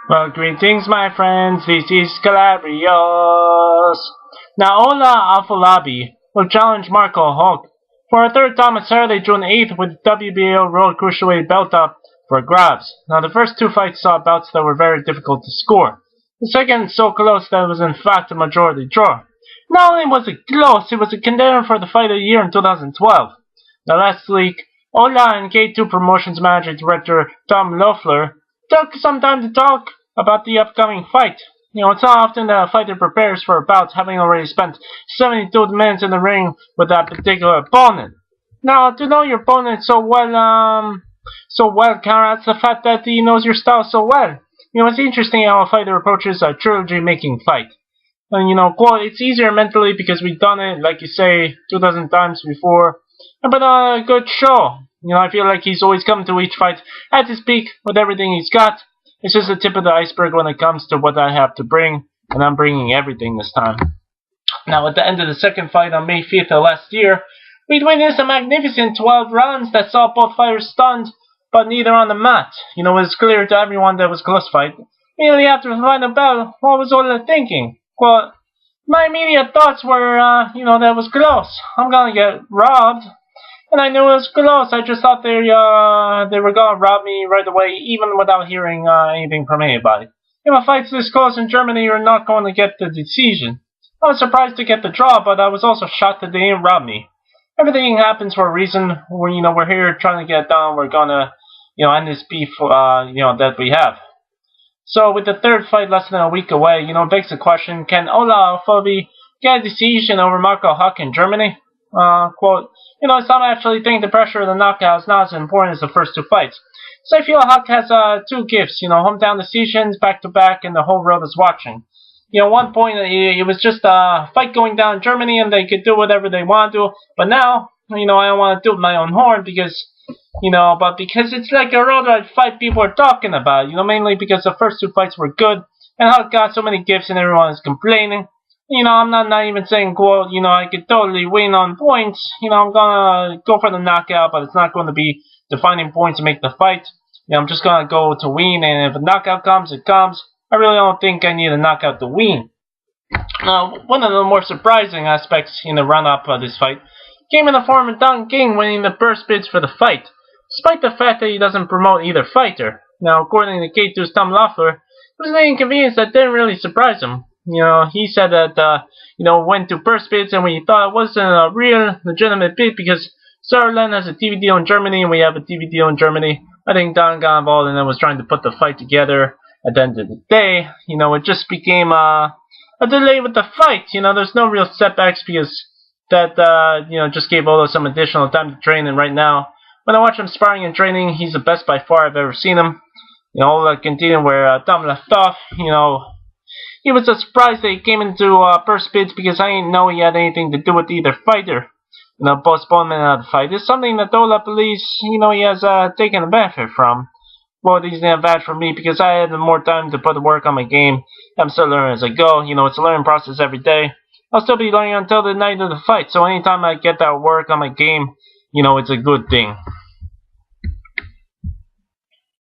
Well, greetings, my friends. This is Calarios. Now, Ola Afolabi will challenge Marco Huck for a third time on Saturday, June 8th, with the WBO World Cruiserweight belt up for grabs. Now, the first two fights saw bouts that were very difficult to score. The second so close that it was in fact a majority draw. Not only was it close, it was a contender for the fight of the year in 2012. Now, last week, Ola and K2 Promotions Managing Director Tom Loeffler took some time to talk about the upcoming fight. It's not often that a fighter prepares for a bout having already spent 72 minutes in the ring with that particular opponent. Now, to know your opponent so well counteracts the fact that he knows your style so well. It's interesting how a fighter approaches a trilogy-making fight. And, quote, it's easier mentally because we've done it, like you say, 2,000 times before, and put on a good show. I feel like he's always come to each fight at his peak with everything he's got. It's just the tip of the iceberg when it comes to what I have to bring, and I'm bringing everything this time. Now, at the end of the second fight on May 5th of last year, we'd witnessed a magnificent 12 rounds that saw both fighters stunned, but neither on the mat. It was clear to everyone that it was a close fight. Immediately after the final bell, what was Ola thinking? Well, my immediate thoughts were, that it was close. I'm gonna get robbed. And I knew it was close. I just thought they were gonna rob me right away, even without hearing anything from anybody. If a fight's this close in Germany, you're not going to get the decision. I was surprised to get the draw, but I was also shocked that they didn't rob me. Everything happens for a reason. We're here trying to get down. We're gonna, end this beef, that we have. So with the third fight less than a week away, it begs the question: can Ola Afolabi get a decision over Marco Huck in Germany? Quote, some actually think the pressure of the knockout is not as important as the first two fights. So I feel Huck has two gifts, hometown decisions back-to-back, and the whole world is watching. One point it was just a fight going down in Germany and they could do whatever they want to, but now, I don't want to do it my own horn because, because it's like a road ride fight people are talking about, mainly because the first two fights were good, and Huck got so many gifts and everyone is complaining. I'm not even saying, quote, I could totally win on points. I'm gonna go for the knockout, but it's not going to be defining points to make the fight. I'm just gonna go to win, and if a knockout comes, it comes. I really don't think I need a knockout to win. One of the more surprising aspects in the run-up of this fight came in the form of Don King winning the first bids for the fight, despite the fact that he doesn't promote either fighter. Now, according to K2's Tom Loeffler, it was an inconvenience that didn't really surprise him. He said that, went to first bids and we thought it wasn't a real legitimate bid because Sutherland has a TV deal in Germany and we have a TV deal in Germany. I think Don got involved and then was trying to put the fight together. At the end of the day, it just became a delay with the fight. There's no real setbacks because that, just gave Ola some additional time to train, and right now, when I watch him sparring and training, he's the best by far I've ever seen him. Ola continued where Tom left off, He was a surprise that he came into first bids because I didn't know he had anything to do with either fighter. Postponement of the fight is something that Ola believes, he has taken a benefit from. Well, these didn't bad for me because I had more time to put the work on my game. I'm still learning as I go. It's a learning process every day. I'll still be learning until the night of the fight. So anytime I get that work on my game, it's a good thing.